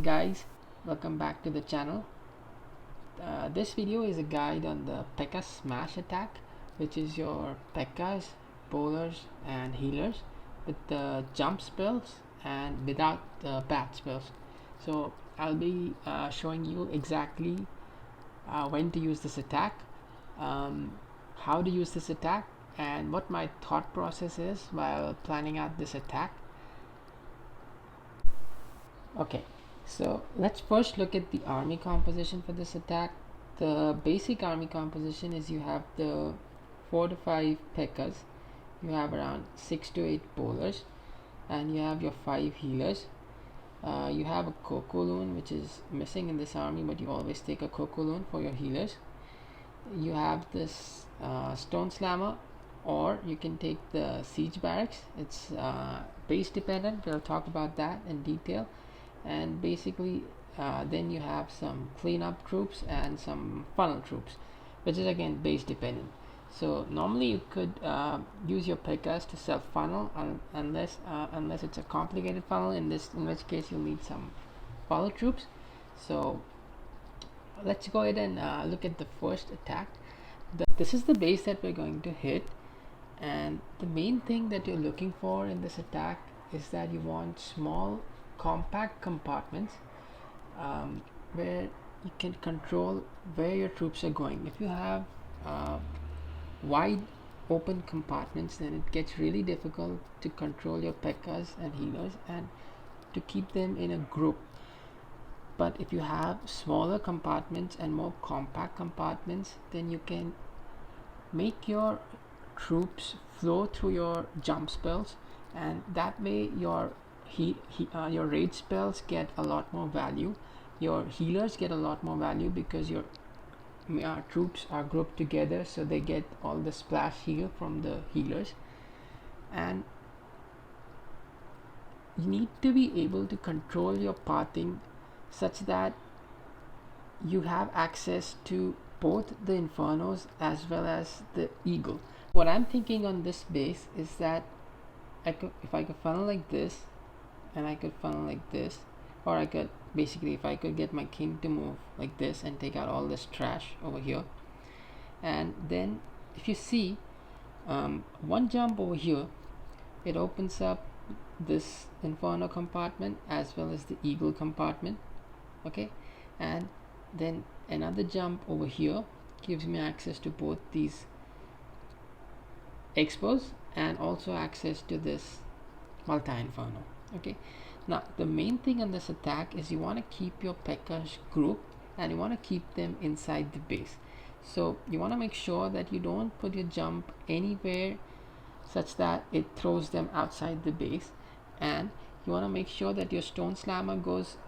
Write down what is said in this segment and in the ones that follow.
guys, welcome back to the channel. This video is a guide on the Pekka Smash attack, which is your Pekkas, bowlers and healers with the jump spells and without the bat spells. So I'll be showing you exactly when to use this attack, how to use this attack, and what my thought process is while planning out this attack. Okay, so let's first look at the army composition for this attack. The basic army composition is you have the 4 to 5 Pekkas, you have around 6 to 8 bowlers, and you have your 5 healers. You have a Coco Loon, which is missing in this army, but you always take a Coco Loon for your healers. You have this Stone Slammer, or you can take the Siege Barracks. It's base dependent, we'll talk about that in detail. And basically then you have some cleanup troops and some funnel troops, which is again base dependent. So normally you could use your Pekkas to self funnel unless it's a complicated funnel, in which case you'll need some funnel troops. So let's go ahead and look at the first attack. This is the base that we're going to hit, and the main thing that you're looking for in this attack is that you want small compact compartments where you can control where your troops are going. If you have wide open compartments, then it gets really difficult to control your Pekkas and healers and to keep them in a group. But if you have smaller compartments and more compact compartments, then you can make your troops flow through your jump spells, and that way your raid spells get a lot more value, your healers get a lot more value, because your troops are grouped together, so they get all the splash heal from the healers. And you need to be able to control your pathing such that you have access to both the Infernos as well as the Eagle. What I'm thinking on this base is that if I could funnel like this, and I could funnel like this, or I could basically, if I could get my king to move like this and take out all this trash over here, and then if you see one jump over here, it opens up this Inferno compartment as well as the Eagle compartment. Okay, and then another jump over here gives me access to both these expos and also access to this multi-Inferno. Okay, now the main thing on this attack is you want to keep your Pekkas grouped and you want to keep them inside the base. So you want to make sure that you don't put your jump anywhere such that it throws them outside the base, and you want to make sure that your Stone Slammer goes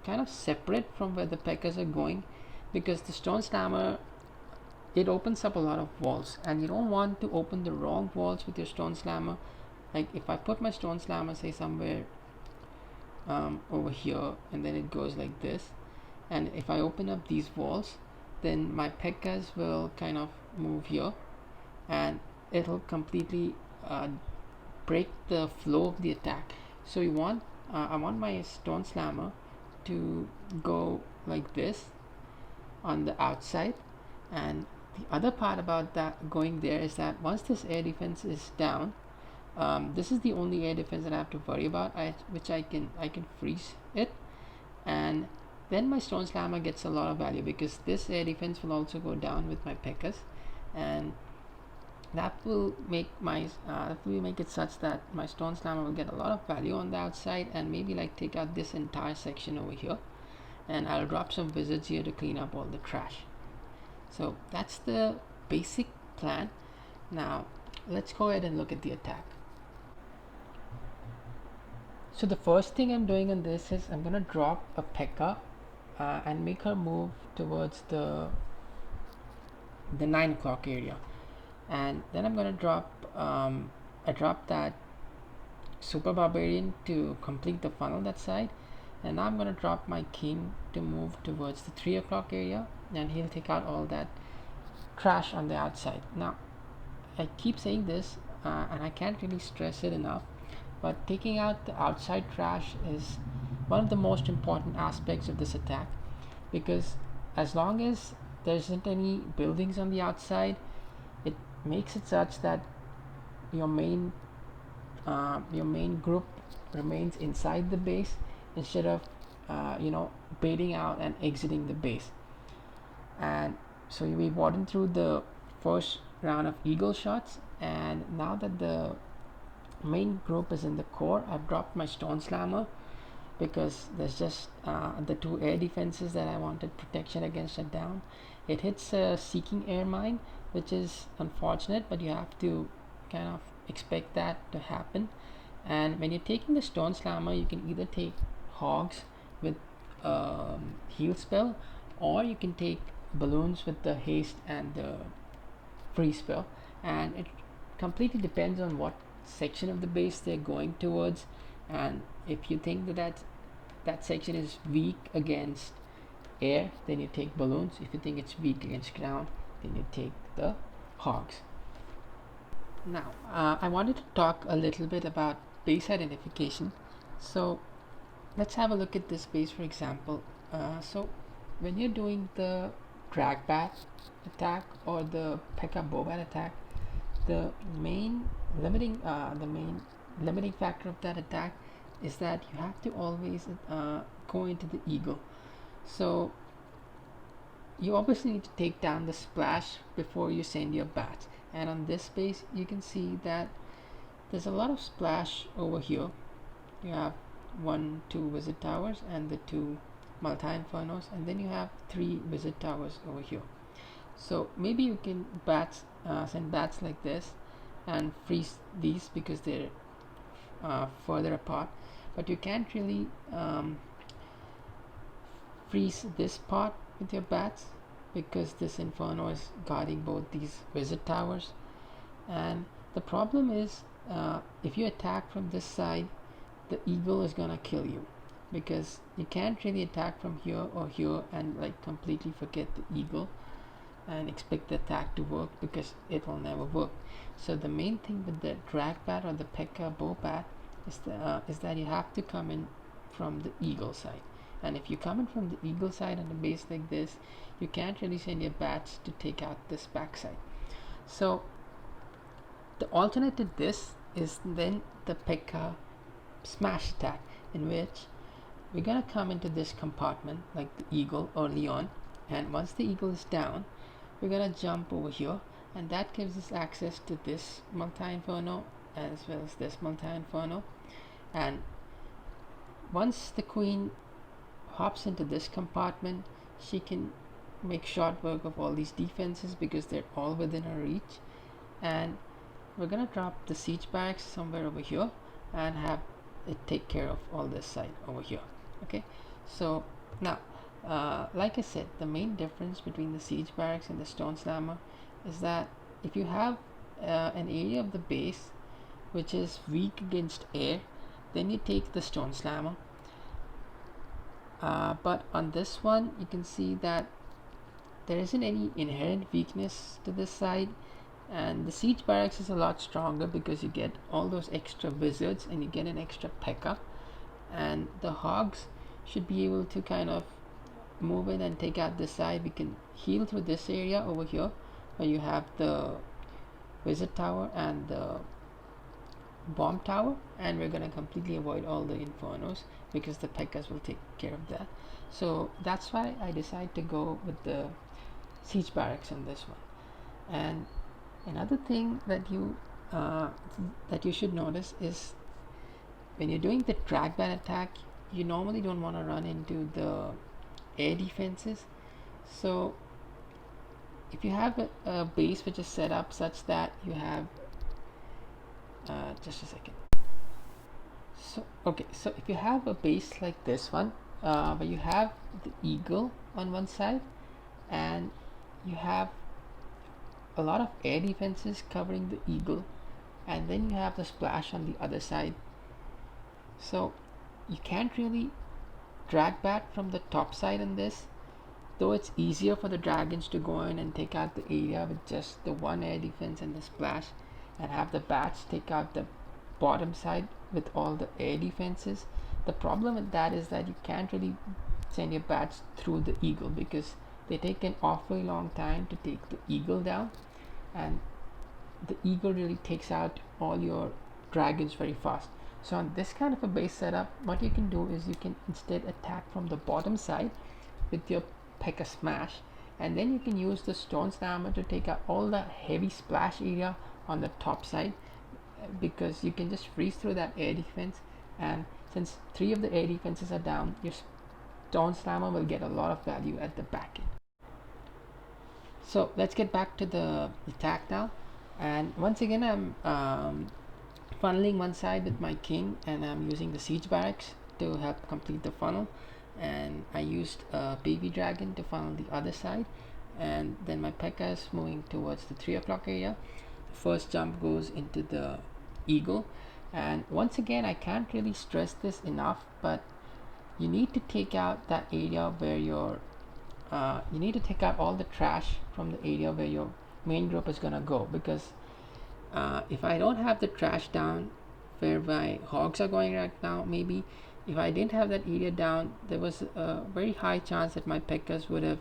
kind of separate from where the Pekkas are going, because the Stone Slammer, it opens up a lot of walls, and you don't want to open the wrong walls with your Stone Slammer. Like if I put my Stone Slammer say somewhere over here, and then it goes like this, and if I open up these walls, then my Pekkas will kind of move here, and it'll completely break the flow of the attack. So you want I want my Stone Slammer to go like this on the outside. And the other part about that going there is that once this air defense is down, this is the only air defense that I have to worry about, which I can freeze it, and then my Stone Slammer gets a lot of value, because this air defense will also go down with my Pekkas, and that will make it such that my Stone Slammer will get a lot of value on the outside, and maybe like take out this entire section over here, and I'll drop some wizards here to clean up all the trash. So that's the basic plan. Now let's go ahead and look at the attack. So the first thing I'm doing on this is I'm gonna drop a Pekka and make her move towards the 9 o'clock area, and then I'm gonna drop that Super Barbarian to complete the funnel that side, and now I'm gonna drop my king to move towards the 3 o'clock area, and he'll take out all that trash on the outside. Now I keep saying this and I can't really stress it enough, but taking out the outside trash is one of the most important aspects of this attack, because as long as there isn't any buildings on the outside, it makes it such that your main group remains inside the base instead of baiting out and exiting the base. And so we warded through the first round of eagle shots, and now that the main group is in the core, I've dropped my stone slammer because there's just the two air defenses that I wanted protection against are down. It hits a seeking air mine, which is unfortunate, but you have to kind of expect that to happen. And when you're taking the stone slammer, you can either take hogs with heal spell, or you can take balloons with the haste and the free spell, and it completely depends on what section of the base they're going towards. And if you think that section is weak against air, then you take balloons. If you think it's weak against ground, then you take the hogs. Now I wanted to talk a little bit about base identification. So let's have a look at this base, for example. So when you're doing the drag bat attack or the P.e.k.k.a bobat attack, the main limiting factor of that attack is that you have to always go into the eagle. So you obviously need to take down the splash before you send your bats. And on this base, you can see that there's a lot of splash over here. You have 2 wizard towers and the 2 multi-infernos, and then you have 3 wizard towers over here. So maybe you can send bats like this and freeze these because they're further apart, but you can't really freeze this part with your bats because this inferno is guarding both these wizard towers. And the problem is, if you attack from this side, the eagle is gonna kill you, because you can't really attack from here or here and like completely forget the eagle and expect the attack to work, because it will never work. So the main thing with the drag bat or the P.e.k.k.a bow bat is that you have to come in from the eagle side. And if you come in from the eagle side on a base like this, you can't really send your bats to take out this backside. So the alternate to this is then the Pekka Smash attack, in which we're gonna come into this compartment like the eagle early on, and once the eagle is down, we're gonna jump over here, and that gives us access to this multi-inferno as well as this multi-inferno. And once the queen hops into this compartment, she can make short work of all these defenses because they're all within her reach. And we're gonna drop the siege barracks somewhere over here and have it take care of all this side over here. Okay, so now like I said, the main difference between the siege barracks and the stone slammer is that if you have an area of the base which is weak against air, then you take the stone slammer. But on this one, you can see that there isn't any inherent weakness to this side, and the siege barracks is a lot stronger because you get all those extra wizards and you get an extra P.e.k.k.a, and the hogs should be able to kind of move in and take out this side. We can heal through this area over here where you have the wizard tower and the bomb tower, and we're going to completely avoid all the infernos because the P.e.k.k.as will take care of that. So that's why I decided to go with the siege barracks on this one. And another thing that you should notice is when you're doing the drag bat attack, you normally don't want to run into the air defenses. So if you have a base which is set up such that you have just a second. So if you have a base like this one, where you have the eagle on one side and you have a lot of air defenses covering the eagle, and then you have the splash on the other side, so you can't really drag bat from the top side in this, though it's easier for the dragons to go in and take out the area with just the one air defense and the splash, and have the bats take out the bottom side with all the air defenses. The problem with that is that you can't really send your bats through the eagle because they take an awfully long time to take the eagle down, and the eagle really takes out all your dragons very fast. So on this kind of a base setup, what you can do is you can instead attack from the bottom side with your Pekka Smash, and then you can use the Stone Slammer to take out all the heavy splash area on the top side, because you can just freeze through that air defense, and since 3 of the air defenses are down, your Stone Slammer will get a lot of value at the back end. So let's get back to the attack now, and once again I'm funneling one side with my king, and I'm using the siege barracks to help complete the funnel, and I used a baby dragon to funnel the other side, and then my Pekka is moving towards the 3 o'clock area. The first jump goes into the eagle, and once again I can't really stress this enough, but you need to take out that area where your you need to take out all the trash from the area where your main group is gonna go, because if I don't have the trash down where my hogs are going right now, maybe if I didn't have that area down, there was a very high chance that my Pekkas would have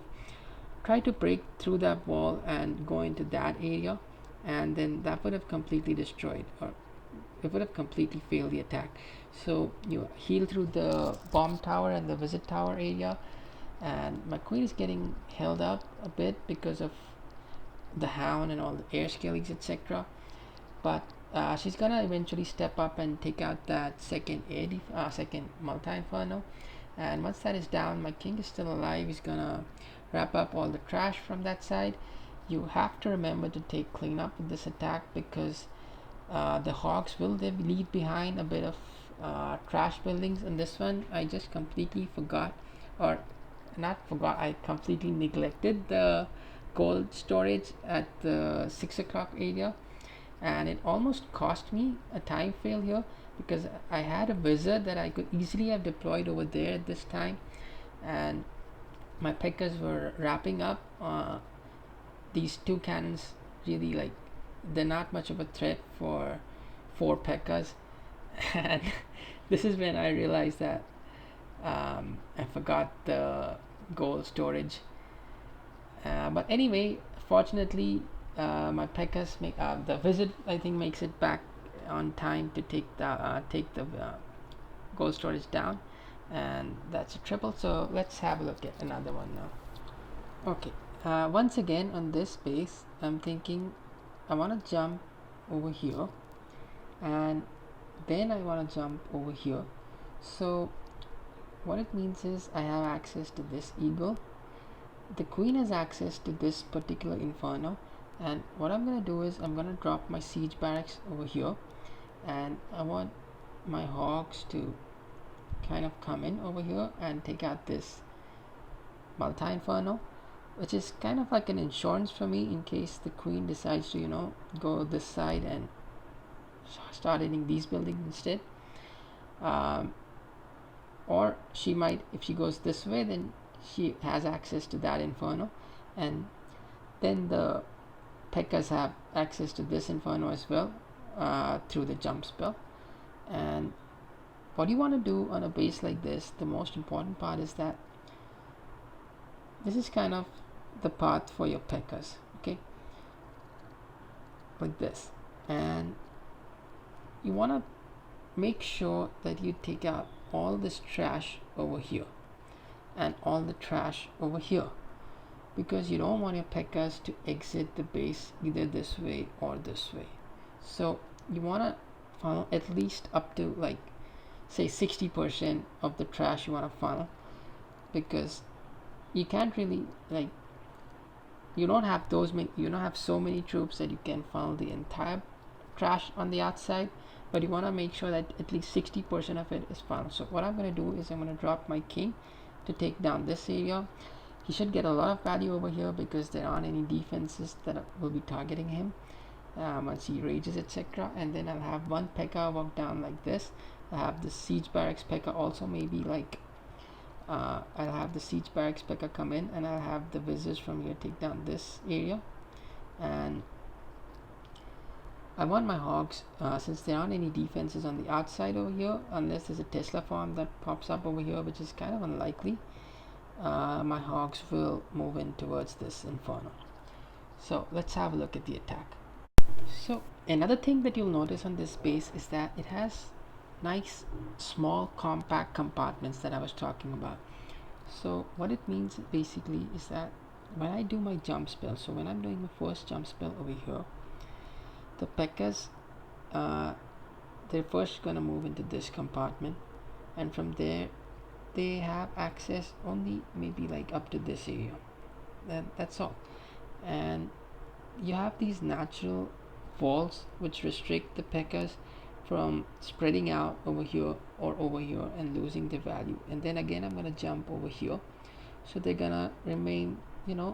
tried to break through that wall and go into that area, and then that would have completely destroyed, or it would have completely failed the attack. So you heal through the bomb tower and the visit tower area, and my queen is getting held up a bit because of the hound and all the air skellies, etc. But she's gonna eventually step up and take out that second second multi inferno, and once that is down, my king is still alive. He's gonna wrap up all the trash from that side. You have to remember to take cleanup with this attack, because the hogs will leave behind a bit of trash buildings. And this one I just completely forgot, or not forgot, I completely neglected the gold storage at the 6 o'clock area, and it almost cost me a time fail here, because I had a wizard that I could easily have deployed over there at this time, and my Pekkas were wrapping up. These 2 cannons really, like, they're not much of a threat for 4 Pekkas. And this is when I realized that I forgot the gold storage. But anyway, fortunately, my Pekkas make the visit, I think, makes it back on time to take the gold storage down, and that's a triple. So let's have a look at another one now. Okay, once again on this base, I'm thinking I want to jump over here, and then I want to jump over here. So what it means is I have access to this eagle, the queen has access to this particular inferno, and what I'm gonna do is I'm gonna drop my siege barracks over here, and I want my hogs to kind of come in over here and take out this multi inferno, which is kind of like an insurance for me in case the queen decides to, go this side and start hitting these buildings instead. Or she might, if she goes this way, then she has access to that inferno, and then the Pekkas have access to this inferno as well, through the jump spell. And what you want to do on a base like this, the most important part is that this is kind of the path for your Pekkas, okay, like this, and you want to make sure that you take out all this trash over here and all the trash over here, because you don't want your Pekkas to exit the base either this way or this way. So you want to funnel at least up to, like, say 60% of the trash you want to funnel, because you can't really, like, you don't have so many troops that you can funnel the entire trash on the outside, but you want to make sure that at least 60% of it is funneled. So what I'm going to do is I'm going to drop my king to take down this area. He should get a lot of value over here because there aren't any defenses that will be targeting him once he rages, etc. And then I'll have one Pekka walk down like this. I have the siege barracks Pekka also, maybe like I'll have the siege barracks Pekka come in, and I'll have the wizards from here take down this area, and I want my hogs, since there aren't any defenses on the outside over here, unless there's a Tesla farm that pops up over here, which is kind of unlikely, my hogs will move in towards this inferno. So let's have a look at the attack. So another thing that you'll notice on this base is that it has nice small compact compartments that I was talking about. So what it means basically is that when I do my jump spell, so when I'm doing my first jump spell over here, the P.e.k.k.as, they're first gonna move into this compartment, and from there they have access only maybe like up to this area. That's all. And you have these natural walls which restrict the P.e.k.k.as from spreading out over here or over here and losing their value. And then again I'm gonna jump over here, so they're gonna remain,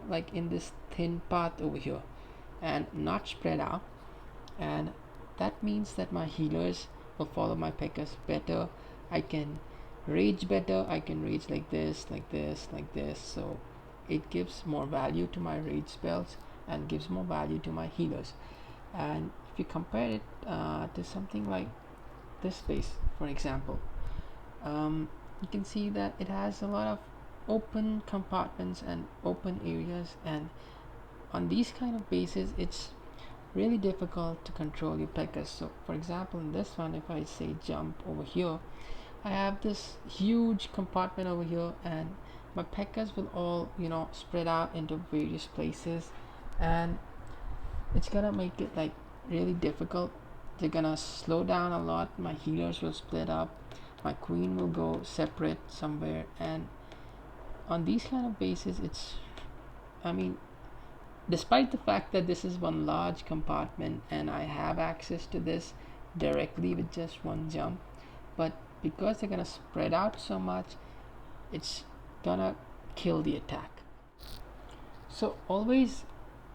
like in this thin path over here and not spread out. And that means that my healers will follow my P.e.k.k.as better. I can rage better. I can rage like this, like this, like this. So it gives more value to my rage spells and gives more value to my healers. And if you compare it to something like this space, for example, you can see that it has a lot of open compartments and open areas, and on these kind of bases it's really difficult to control your P.e.k.k.as. So for example, in this one, if I say jump over here, I have this huge compartment over here, and my P.e.k.k.as will all spread out into various places, and it's gonna make it like really difficult. They're gonna slow down a lot. My healers will split up, my queen will go separate somewhere, and on these kind of bases it's, I mean, despite the fact that this is one large compartment and I have access to this directly with just one jump, but because they're gonna spread out so much, it's gonna kill the attack. So always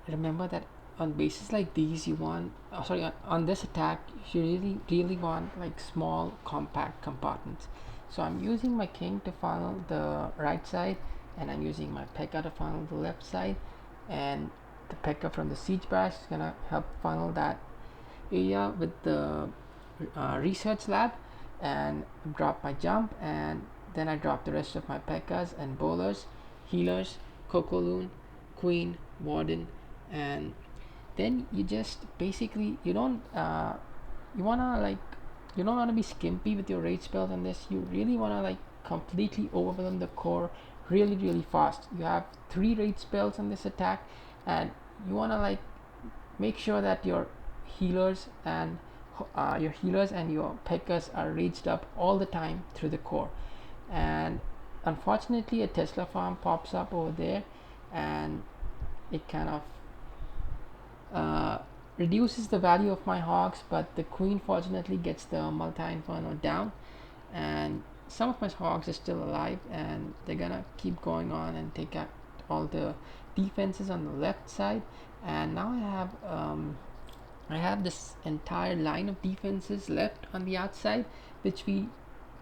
remember that on bases like these you want, on this attack you really want like small compact compartments. So I'm using my king to funnel the right side, and I'm using my P.e.k.k.a to funnel the left side, and the P.e.k.k.a from the siege barracks is gonna help funnel that area with the research lab, and drop my jump, and then I drop the rest of my P.e.k.k.as and bowlers, healers, Cocoloon, queen, warden, and then you just basically, you don't you don't want to be skimpy with your rage spells on this. You really want to like completely overwhelm the core really fast. You have 3 rage spells on this attack, and you want to like make sure that your healers and your P.e.k.k.as are raged up all the time through the core. And unfortunately a Tesla farm pops up over there, and it kind of reduces the value of my hogs, but the queen fortunately gets the multi-inferno down, and some of my hogs are still alive, and they're gonna keep going on and take out all the defenses on the left side. And now I have this entire line of defenses left on the outside, which we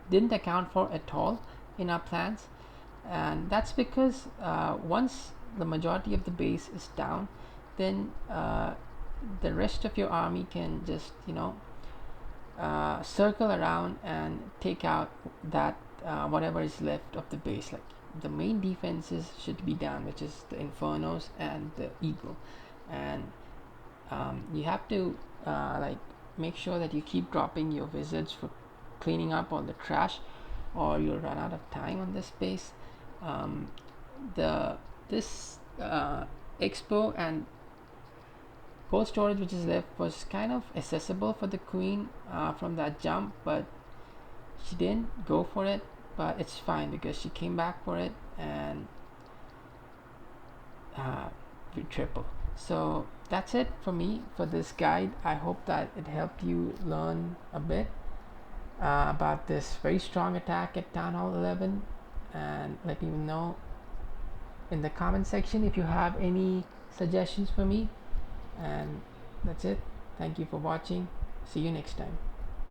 didn't account for at all in our plans. And that's because once the majority of the base is down, then the rest of your army can just circle around and take out that whatever is left of the base. Like the main defenses should be down, which is the infernos and the eagle, and you have to like make sure that you keep dropping your wizards for cleaning up all the trash, or you'll run out of time on this base. This expo and cold storage which is left was kind of accessible for the queen from that jump, but she didn't go for it. But it's fine because she came back for it, and we triple. So that's it for me for this guide. I hope that it helped you learn a bit about this very strong attack at Town Hall 11, and let me know in the comment section if you have any suggestions for me. And that's it. Thank you for watching. See you next time.